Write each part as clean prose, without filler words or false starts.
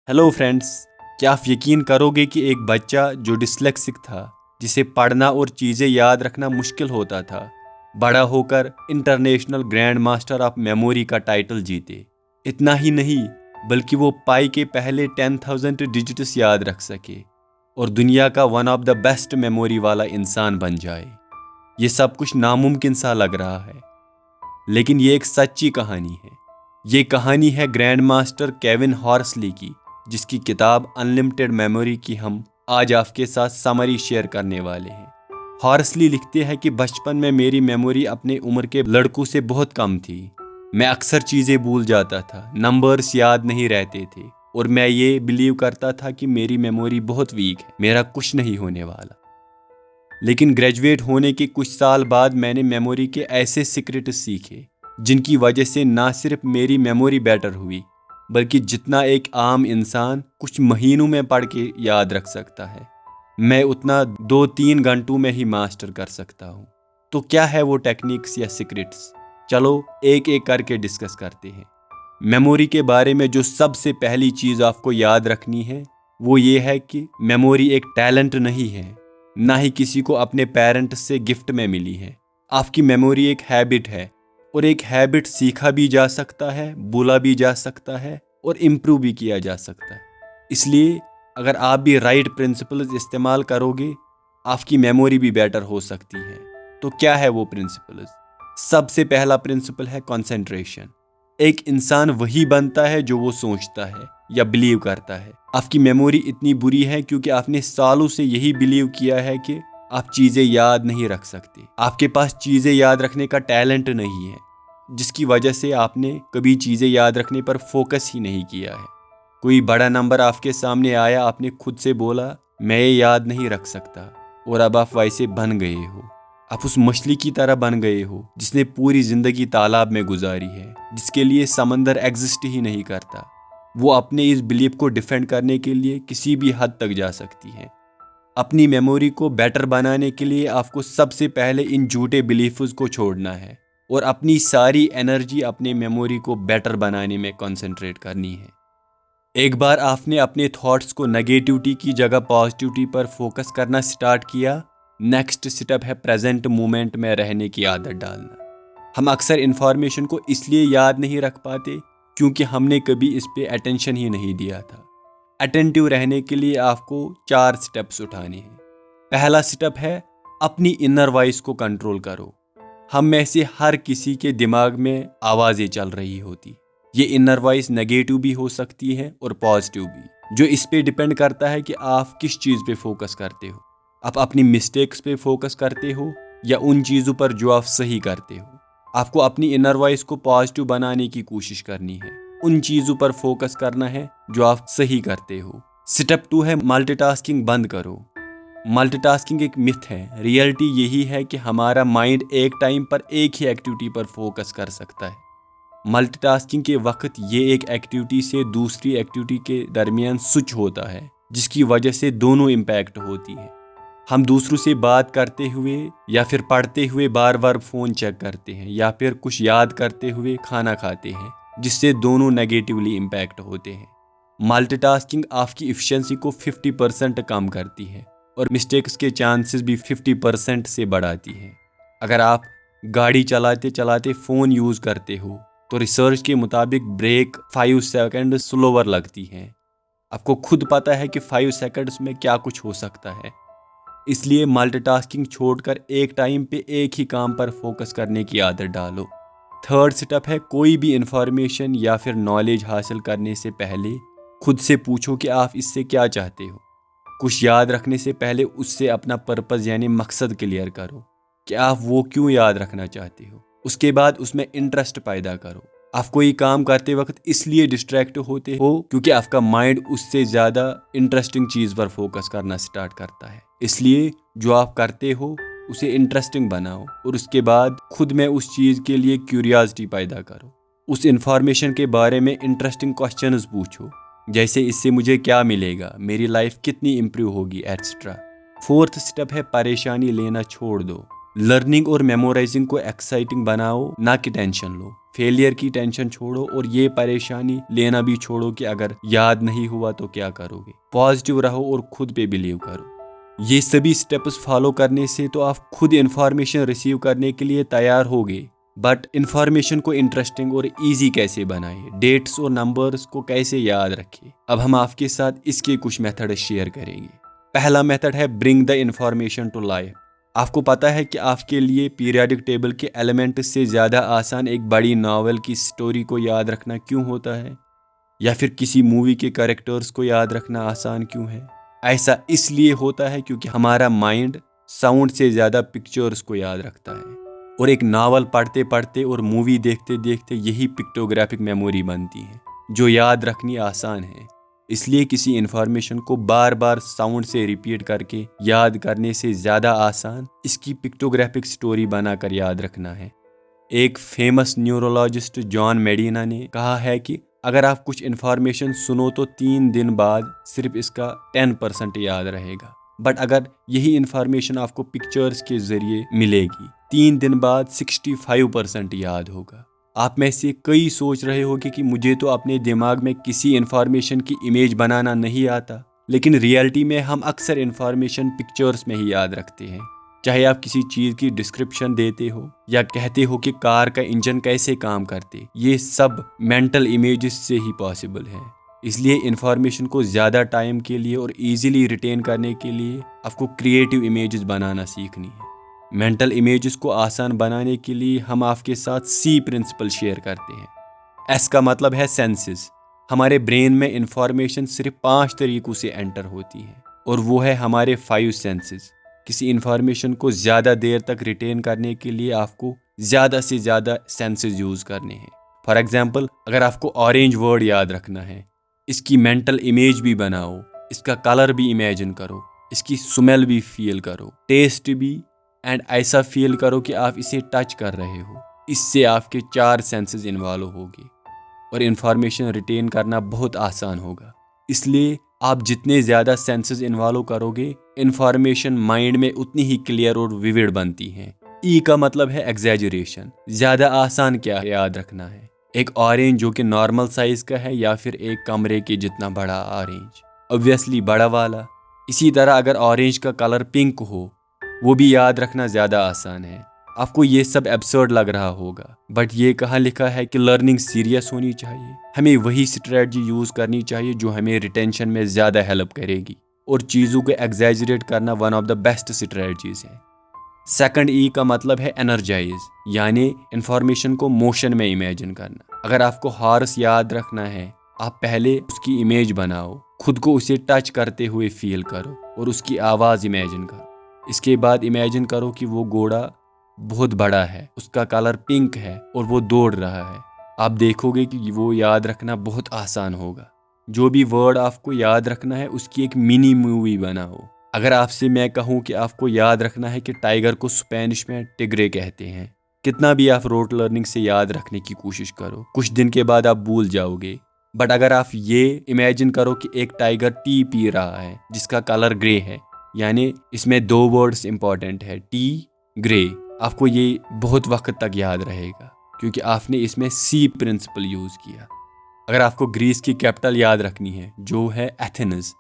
Hello friends, क्या आप यकीन करोगे कि एक बच्चा जो डिस्लेक्सिक था, जिसे पढ़ना और चीज़ें याद रखना मुश्किल होता था, बड़ा होकर international grand master of memory का टाइटल जीते। इतना ही नहीं, बल्कि वो पाई के पहले 10,000 डिजिट्स याद रख सके और दुनिया का one of the best memory वाला इंसान बन जाए। ये सब कुछ नामुमकिन सा लग रहा है, लेकिन ये एक सच्ची कहानी है। ये कहानी है ग्रैंड मास्टर केविन हॉर्सली की, जिसकी किताब अनलिमिटेड मेमोरी की हम आज आपके साथ समरी शेयर करने वाले हैं। हॉर्सली लिखते हैं कि बचपन में मेरी मेमोरी अपने उम्र के लड़कों से बहुत कम थी। मैं अक्सर चीज़ें भूल जाता था, नंबर्स याद नहीं रहते थे और मैं ये बिलीव करता था कि मेरी मेमोरी बहुत वीक है, मेरा कुछ नहीं होने वाला। लेकिन ग्रेजुएट होने के कुछ साल बाद मैंने मेमोरी के ऐसे सीक्रेट सीखे जिनकी वजह से ना सिर्फ मेरी मेमोरी बेटर हुई, बल्कि जितना एक आम इंसान कुछ महीनों में पढ़ के याद रख सकता है, मैं उतना 2-3 घंटों में ही मास्टर कर सकता हूँ। तो क्या है वो टेक्निक्स या सीक्रेट्स? चलो एक एक करके डिस्कस करते हैं। मेमोरी के बारे में जो सबसे पहली चीज़ आपको याद रखनी है वो ये है कि मेमोरी एक टैलेंट नहीं है, ना ही किसी को अपने पेरेंट्स से गिफ्ट में मिली है। आपकी मेमोरी एक हैबिट है और एक हैबिट सीखा भी जा सकता है, बोला भी जा सकता है और इम्प्रूव भी किया जा सकता है। इसलिए अगर आप भी राइट प्रिंसिपल्स इस्तेमाल करोगे, आपकी मेमोरी भी बेटर हो सकती है। तो क्या है वो प्रिंसिपल्स? सबसे पहला प्रिंसिपल है कंसंट्रेशन। एक इंसान वही बनता है जो वो सोचता है या बिलीव करता है। आपकी मेमोरी इतनी बुरी है क्योंकि आपने सालों से यही बिलीव किया है कि आप चीज़ें याद नहीं रख सकते, आपके पास चीज़ें याद रखने का टैलेंट नहीं है, जिसकी वजह से आपने कभी चीज़ें याद रखने पर फोकस ही नहीं किया है। कोई बड़ा नंबर आपके सामने आया, आपने खुद से बोला मैं ये याद नहीं रख सकता, और अब आप वैसे बन गए हो। आप उस मछली की तरह बन गए हो जिसने पूरी जिंदगी तालाब में गुजारी है, जिसके लिए समंदर एग्जिस्ट ही नहीं करता। वो अपने इस बिलीफ को डिफेंड करने के लिए किसी भी हद तक जा सकती है। अपनी मेमोरी को बेटर बनाने के लिए आपको सबसे पहले इन झूठे बिलीफ्स को छोड़ना है और अपनी सारी एनर्जी अपने मेमोरी को बेटर बनाने में कंसंट्रेट करनी है। एक बार आपने अपने थॉट्स को नेगेटिविटी की जगह पॉजिटिविटी पर फोकस करना स्टार्ट किया, नेक्स्ट स्टेप है प्रेजेंट मोमेंट में रहने की आदत डालना। हम अक्सर इंफॉर्मेशन को इसलिए याद नहीं रख पाते क्योंकि हमने कभी इस पे अटेंशन ही नहीं दिया था। अटेंटिव रहने के लिए आपको 4 स्टेप्स उठाने हैं। पहला स्टेप है अपनी इनर वॉइस को कंट्रोल करो। हम में से हर किसी के दिमाग में आवाज़ें चल रही होती। ये इनर वॉइस नेगेटिव भी हो सकती है और पॉजिटिव भी, जो इस पे डिपेंड करता है कि आप किस चीज़ पे फोकस करते हो। आप अपनी मिस्टेक्स पे फोकस करते हो या उन चीज़ों पर जो आप सही करते हो। आपको अपनी इनर वॉइस को पॉजिटिव बनाने की कोशिश करनी है, उन चीज़ों पर फोकस करना है जो आप सही करते हो। स्टेप 2 है मल्टीटास्किंग बंद करो। मल्टीटास्किंग एक मिथ है। रियलिटी यही है कि हमारा माइंड एक टाइम पर एक ही एक्टिविटी पर फोकस कर सकता है। मल्टीटास्किंग के वक्त ये एक एक्टिविटी से दूसरी एक्टिविटी के दरमियान स्विच होता है, जिसकी वजह से दोनों इम्पैक्ट होती है। हम दूसरों से बात करते हुए या फिर पढ़ते हुए बार बार फ़ोन चेक करते हैं या फिर कुछ याद करते हुए खाना खाते हैं, जिससे दोनों नेगेटिवली इम्पैक्ट होते हैं। मल्टीटास्किंग आपकी एफिशिएंसी को 50% कम करती है और मिस्टेक्स के चांसेस भी 50% से बढ़ाती है। अगर आप गाड़ी चलाते चलाते फ़ोन यूज़ करते हो तो रिसर्च के मुताबिक ब्रेक 5 सेकंड स्लोवर लगती है। आपको खुद पता है कि 5 सेकंड्स में क्या कुछ हो सकता है। इसलिए मल्टीटास्किंग छोड़कर एक टाइम पे एक ही काम पर फोकस करने की आदत डालो। थर्ड स्टेप है कोई भी इंफॉर्मेशन या फिर नॉलेज हासिल करने से पहले खुद से पूछो कि आप इससे क्या चाहते हो। कुछ याद रखने से पहले उससे अपना पर्पस यानी मकसद क्लियर करो कि आप वो क्यों याद रखना चाहते हो। उसके बाद उसमें इंटरेस्ट पैदा करो। आप कोई काम करते वक्त इसलिए डिस्ट्रैक्ट होते हो क्योंकि आपका माइंड उससे ज़्यादा इंटरेस्टिंग चीज़ पर फोकस करना स्टार्ट करता है। इसलिए जो आप करते हो उसे इंटरेस्टिंग बनाओ और उसके बाद खुद में उस चीज़ के लिए क्यूरियोसिटी पैदा करो। उस इंफॉर्मेशन के बारे में इंटरेस्टिंग क्वेश्चंस पूछो, जैसे इससे मुझे क्या मिलेगा, मेरी लाइफ कितनी इम्प्रूव होगी, एट्सेट्रा। फोर्थ स्टेप है परेशानी लेना छोड़ दो। लर्निंग और मेमोराइजिंग को एक्साइटिंग बनाओ, ना कि टेंशन लो। फेलियर की टेंशन छोड़ो और ये परेशानी लेना भी छोड़ो कि अगर याद नहीं हुआ तो क्या करोगे। पॉजिटिव रहो और खुद पे बिलीव करो। ये सभी स्टेप्स फॉलो करने से तो आप खुद इंफॉर्मेशन रिसीव करने के लिए तैयार होगे। बट इंफॉर्मेशन को इंटरेस्टिंग और इजी कैसे बनाए, डेट्स और नंबर्स को कैसे याद रखें, अब हम आपके साथ इसके कुछ मेथड शेयर करेंगे। पहला मेथड है bring the information to life. आपको पता है कि आपके लिए पीरियोडिक टेबल के एलिमेंट से ज़्यादा आसान एक बड़ी नावल की स्टोरी को याद रखना क्यों होता है, या फिर किसी मूवी के कैरेक्टर्स को याद रखना आसान क्यों है? ऐसा इसलिए होता है क्योंकि हमारा माइंड साउंड से ज़्यादा पिक्चर्स को याद रखता है, और एक नावल पढ़ते पढ़ते और मूवी देखते देखते यही पिक्टोग्राफिक मेमोरी बनती है जो याद रखनी आसान है। इसलिए किसी इन्फॉर्मेशन को बार बार साउंड से रिपीट करके याद करने से ज़्यादा आसान इसकी पिक्टोग्राफिक स्टोरी बनाकर याद रखना है। एक फेमस न्यूरोलॉजिस्ट जॉन मेडिना ने कहा है कि अगर आप कुछ इन्फॉर्मेशन सुनो तो 3 दिन बाद सिर्फ इसका 10% याद रहेगा, बट अगर यही इन्फॉर्मेशन आपको पिक्चर्स के जरिए मिलेगी 3 दिन बाद 65% याद होगा। आप में से कई सोच रहे होंगे कि मुझे तो अपने दिमाग में किसी इन्फॉर्मेशन की इमेज बनाना नहीं आता, लेकिन रियलिटी में हम अक्सर इन्फॉर्मेशन पिक्चर्स में ही याद रखते हैं। चाहे आप किसी चीज़ की डिस्क्रिप्शन देते हो या कहते हो कि कार का इंजन कैसे काम करते, ये सब मेंटल इमेजेस से ही पॉसिबल है। इसलिए इन्फॉर्मेशन को ज़्यादा टाइम के लिए और इजीली रिटेन करने के लिए आपको क्रिएटिव इमेजेस बनाना सीखनी है। मेंटल इमेजेस को आसान बनाने के लिए हम आपके साथ सी प्रिंसिपल शेयर करते हैं। एस का मतलब है सेंसेस। हमारे ब्रेन में इंफॉर्मेशन सिर्फ 5 तरीकों से एंटर होती है, और वो है हमारे 5 सेंसेस। किसी इंफॉर्मेशन को ज़्यादा देर तक रिटेन करने के लिए आपको ज़्यादा से ज़्यादा सेंसेस यूज़ करने हैं। फॉर एग्जाम्पल, अगर आपको ऑरेंज वर्ड याद रखना है, इसकी मेंटल इमेज भी बनाओ, इसका कलर भी इमेजिन करो, इसकी स्मेल भी फील करो, टेस्ट भी, एंड ऐसा फील करो कि आप इसे टच कर रहे हो। इससे आपके 4 सेंसेस इन्वॉल्व होंगे और इन्फॉर्मेशन रिटेन करना बहुत आसान होगा। इसलिए आप जितने ज़्यादा सेंसेस इन्वॉल्व करोगे, इन्फॉर्मेशन माइंड में उतनी ही क्लियर और विविड बनती है। ई का मतलब है एग्जैजरेशन। ज़्यादा आसान क्या याद रखना है, एक ऑरेंज जो कि नॉर्मल साइज का है या फिर एक कमरे के जितना बड़ा ऑरेंज? ऑब्वियसली बड़ा वाला। इसी तरह अगर ऑरेंज का कलर पिंक हो, वो भी याद रखना ज़्यादा आसान है। आपको ये सब एब्सर्ड लग रहा होगा, बट ये कहाँ लिखा है कि लर्निंग सीरियस होनी चाहिए। हमें वही स्ट्रेटजी यूज़ करनी चाहिए जो हमें रिटेंशन में ज़्यादा हेल्प करेगी, और चीज़ों को एग्जैजरेट करना one of the best strategies है। सेकंड ई का मतलब है एनर्जाइज, यानी इंफॉर्मेशन को मोशन में इमेजिन करना। अगर आपको हॉर्स याद रखना है, आप पहले उसकी इमेज बनाओ, खुद को उसे टच करते हुए फील करो और उसकी आवाज़ इमेजिन करो। इसके बाद इमेजिन करो कि वो घोड़ा बहुत बड़ा है, उसका कलर पिंक है और वो दौड़ रहा है। आप देखोगे कि वो याद रखना बहुत आसान होगा। जो भी वर्ड आपको याद रखना है उसकी एक मिनी मूवी बनाओ। अगर आपसे मैं कहूँ कि आपको याद रखना है कि टाइगर को स्पेनिश में टिग्रे कहते हैं, कितना भी आप रोट लर्निंग से याद रखने की कोशिश करो, कुछ दिन के बाद आप भूल जाओगे। बट अगर आप ये इमेजिन करो कि एक टाइगर टी पी रहा है जिसका कलर ग्रे है, यानी इसमें 2 वर्ड्स इंपॉर्टेंट है, टी, ग्रे, आपको ये बहुत वक्त तक याद रहेगा क्योंकि आपने इसमें सी प्रिंसिपल यूज़ किया। अगर आपको ग्रीस की कैपिटल याद रखनी है जो है एथेंस,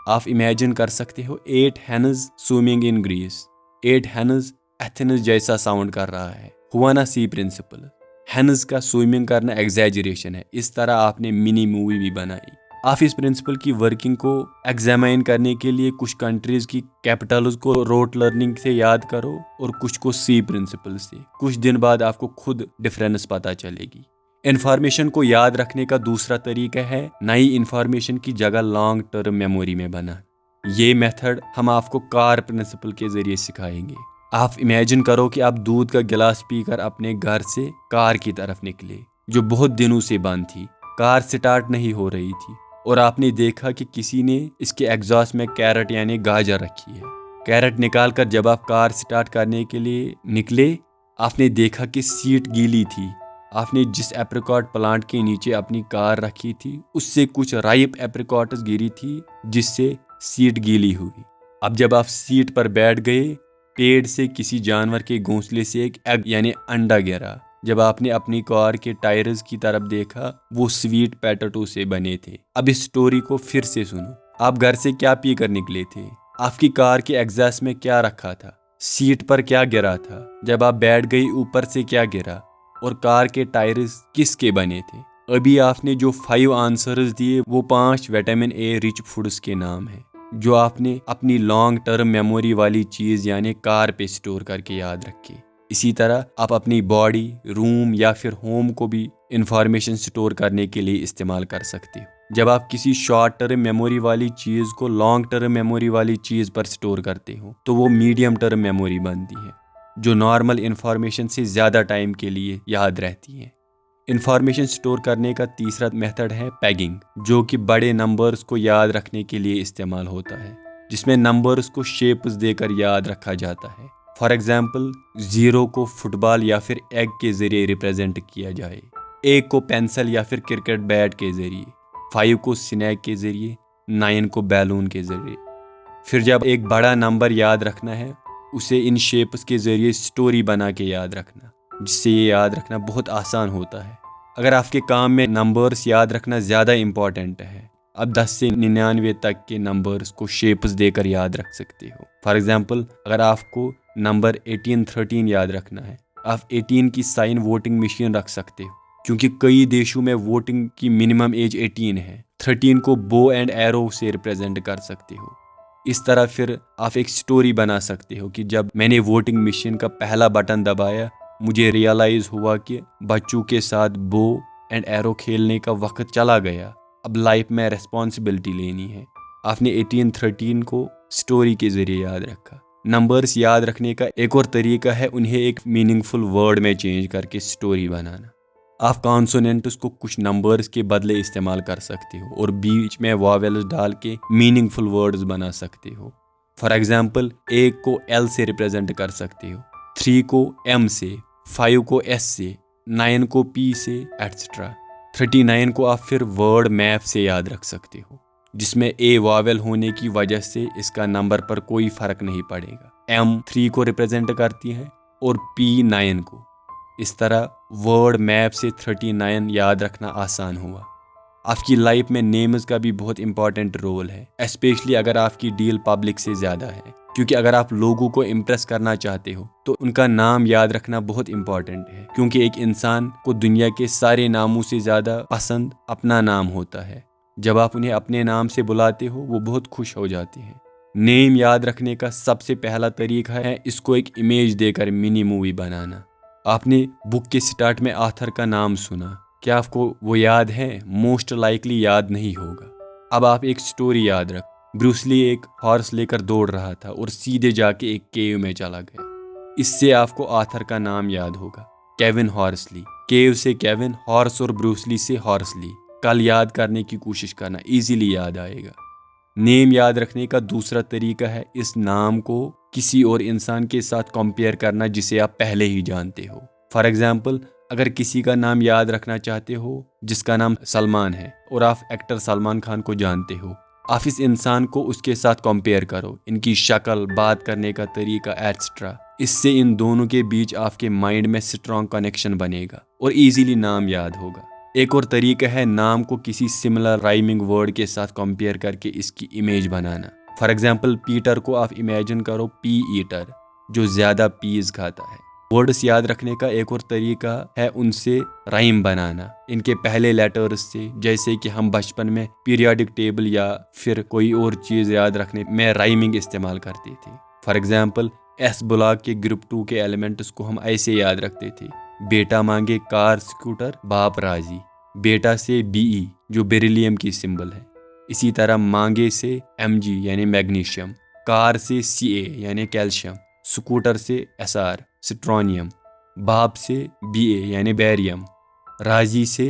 आप इमेजिन कर सकते हो 8 hens swimming in Greece. 8 hens Athens जैसा साउंड कर रहा है, हुआ ना सी प्रिंसिपल। हेन्स का स्विमिंग करना एग्जैजरेशन है। इस तरह आपने मिनी मूवी भी बनाई। आप इस प्रिंसिपल की वर्किंग को एग्जामाइन करने के लिए कुछ कंट्रीज की कैपिटल्स को रोट लर्निंग से याद करो और कुछ को सी प्रिंसिपल से। कुछ दिन बाद आपको खुद डिफरेंस पता चलेगी। इंफॉर्मेशन को याद रखने का दूसरा तरीका है नई इंफॉर्मेशन की जगह लॉन्ग टर्म मेमोरी में बना। ये मेथड हम आपको कार प्रिंसिपल के जरिए सिखाएंगे। आप इमेजिन करो कि आप दूध का गिलास पीकर अपने घर से कार की तरफ निकले जो बहुत दिनों से बंद थी। कार स्टार्ट नहीं हो रही थी और आपने देखा कि किसी ने इसके एग्जॉस्ट में कैरेट यानी गाजर रखी है। कैरेट निकालकर जब आप कार स्टार्ट करने के लिए निकले, आपने देखा कि सीट गीली थी। आपने जिस एप्रिकॉट प्लांट के नीचे अपनी कार रखी थी उससे कुछ राइप एप्रिकॉट्स गिरी थी जिससे सीट गीली हुई। अब जब आप सीट पर बैठ गए, पेड़ से किसी जानवर के घोंसले से एक एग यानी अंडा गिरा जब आपने अपनी कार के टायर्स की तरफ देखा, वो स्वीट पोटैटो से बने थे। अब इस स्टोरी को फिर से सुनो। आप घर से क्या पी कर निकले थे? आपकी कार के एग्जॉस्ट में क्या रखा था? सीट पर क्या गिरा था? जब आप बैठ गई, ऊपर से क्या गिरा? और कार के टायर्स किसके बने थे? अभी आपने जो 5 आंसर्स दिए, वो 5 विटामिन ए रिच फूड्स के नाम हैं, जो आपने अपनी लॉन्ग टर्म मेमोरी वाली चीज यानी कार पे स्टोर करके याद रखी। इसी तरह आप अपनी बॉडी, रूम या फिर होम को भी इंफॉर्मेशन स्टोर करने के लिए इस्तेमाल कर सकते हो। जब आप किसी शॉर्ट टर्म मेमोरी वाली चीज को लॉन्ग टर्म मेमोरी वाली चीज पर स्टोर करते हो, तो वो मीडियम टर्म मेमोरी बनती है, जो नॉर्मल इंफॉर्मेशन से ज्यादा टाइम के लिए याद रहती है। इंफॉर्मेशन स्टोर करने का तीसरा मेथड है पैगिंग, जो कि बड़े नंबर्स को याद रखने के लिए इस्तेमाल होता है, जिसमें नंबर्स को शेप्स देकर याद रखा जाता है। फॉर एग्जाम्पल, 0 को फुटबॉल या फिर एग के जरिए रिप्रेजेंट किया जाए, 1 को पेंसिल या फिर क्रिकेट बैट के जरिए, 5 को स्नैक के जरिए, 9 को बैलून के जरिए। फिर जब एक बड़ा नंबर याद रखना है, उसे इन शेप्स के जरिए स्टोरी बना के याद रखना, जिससे ये याद रखना बहुत आसान होता है। अगर आपके काम में नंबर्स याद रखना ज़्यादा इम्पॉर्टेंट है, आप 10 से 99 तक के नंबर्स को शेप्स देकर याद रख सकते हो। फॉर एग्जांपल, अगर आपको नंबर 1813 याद रखना है, आप 18 की साइन वोटिंग मशीन रख सकते हो, क्योंकि कई देशों में वोटिंग की मिनिमम एज 18 है। 13 को बो एंड एरो से रिप्रेजेंट कर सकते हो। इस तरह फिर आप एक स्टोरी बना सकते हो कि जब मैंने वोटिंग मशीन का पहला बटन दबाया, मुझे रियलाइज हुआ कि बच्चों के साथ बो एंड एरो खेलने का वक्त चला गया, अब लाइफ में रिस्पॉन्सिबिलिटी लेनी है। आपने 1813 को स्टोरी के जरिए याद रखा। नंबर्स याद रखने का एक और तरीका है उन्हें एक मीनिंगफुल वर्ड में चेंज करके स्टोरी बनाना। आप कॉन्सोनेंट्स को कुछ नंबर्स के बदले इस्तेमाल कर सकते हो और बीच में वॉवेल्स डाल के मीनिंगफुल वर्ड्स बना सकते हो। फॉर एग्जाम्पल, 1 को L से रिप्रेजेंट कर सकते हो, 3 को M से, 5 को S से, 9 को P से, एटसेट्रा। 39 को आप फिर वर्ड मैप से याद रख सकते हो, जिसमें A वॉवेल होने की वजह से इसका नंबर पर कोई फर्क नहीं पड़ेगा। M 3 को रिप्रेजेंट करती है और P 9 को। इस तरह वर्ड मैप से 39 याद रखना आसान हुआ। आपकी लाइफ में नेम्स का भी बहुत इंपॉर्टेंट रोल है, स्पेशली अगर आपकी डील पब्लिक से ज़्यादा है, क्योंकि अगर आप लोगों को इम्प्रेस करना चाहते हो तो उनका नाम याद रखना बहुत इंपॉर्टेंट है, क्योंकि एक इंसान को दुनिया के सारे नामों से ज़्यादा पसंद अपना नाम होता है। जब आप उन्हें अपने नाम से बुलाते हो, वो बहुत खुश हो जाते हैं। नेम याद रखने का सबसे पहला तरीका है इसको एक इमेज देकर मिनी मूवी बनाना। आपने बुक के स्टार्ट में ऑथर का नाम सुना, क्या आपको वो याद है? मोस्ट लाइकली याद नहीं होगा। अब आप एक स्टोरी याद रख। ब्रूस ली एक हॉर्स लेकर दौड़ रहा था और सीधे जाके एक केव में चला गया। इससे आपको ऑथर का नाम याद होगा, केविन हॉर्सली। केव से केविन, हॉर्स और ब्रूस ली से हॉर्सली। कल याद करने की कोशिश करना, इजीली याद आएगा। नेम याद रखने का दूसरा तरीका है इस नाम को किसी और इंसान के साथ कंपेयर करना जिसे आप पहले ही जानते हो। फॉर एग्जाम्पल, अगर किसी का नाम याद रखना चाहते हो जिसका नाम सलमान है और आप एक्टर सलमान खान को जानते हो, आप इस इंसान को उसके साथ कंपेयर करो, इनकी शक्ल, बात करने का तरीका एटसेट्रा। इससे इन दोनों के बीच आपके माइंड में स्ट्रॉन्ग कनेक्शन बनेगा और इजीली नाम याद होगा। एक और तरीका है नाम को किसी सिमिलर राइमिंग वर्ड के साथ कंपेयर करके इसकी image banana. For example, Peter को आप इमेजिन करो पी ईटर, जो ज्यादा पीज खाता है। वर्ड्स याद रखने का एक और तरीका है उनसे राइम बनाना, इनके पहले लेटर्स से, जैसे कि हम बचपन में पीरियोडिक टेबल या फिर कोई और चीज़ याद रखने में राइमिंग इस्तेमाल करते थे। फॉर एग्जाम्पल, एस ब्लॉक के ग्रुप 2 के एलिमेंट्स को हम ऐसे याद रखते थे, बेटा मांगे कार स्कूटर, बाप राजी। बेटा से BE जो बेरिलियम की सिंबल है। इसी तरह मांगे से Mg यानी मैग्नीशियम, कार से Ca यानी कैल्शियम, स्कूटर से Sr स्ट्रोनियम, बाप से Ba यानी बैरियम, राजी से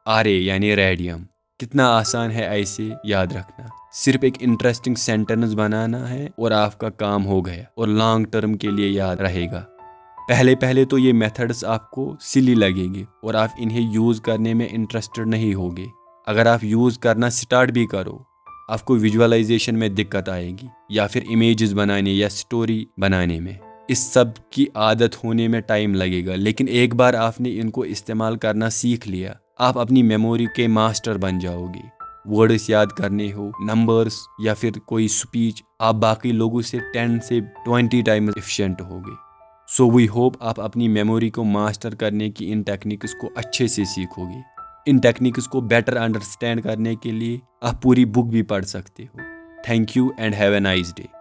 Ra यानी रेडियम। कितना आसान है ऐसे याद रखना। सिर्फ एक इंटरेस्टिंग सेंटेंस बनाना है और आपका काम हो गया और लॉन्ग टर्म के लिए याद रहेगा। पहले पहले तो ये मेथड्स आपको सिली लगेंगे और आप इन्हें यूज़ करने में इंटरेस्टेड नहीं होगे। अगर आप यूज़ करना स्टार्ट भी करो, आपको विजुअलाइजेशन में दिक्कत आएगी या फिर इमेजेस बनाने या स्टोरी बनाने में। इस सब की आदत होने में टाइम लगेगा, लेकिन एक बार आपने इनको इस्तेमाल करना सीख लिया, आप अपनी मेमोरी के मास्टर बन जाओगे। वर्ड्स याद करने हो, नंबर्स या फिर कोई स्पीच, आप बाकी लोगों से 10 से 20 टाइम एफिशिएंट होगे। सो वी होप आप अपनी मेमोरी को मास्टर करने की इन टेक्निक्स को अच्छे से सीखोगे। इन टेक्निक्स को बेटर अंडरस्टैंड करने के लिए आप पूरी बुक भी पढ़ सकते हो। Thank you and have a nice day.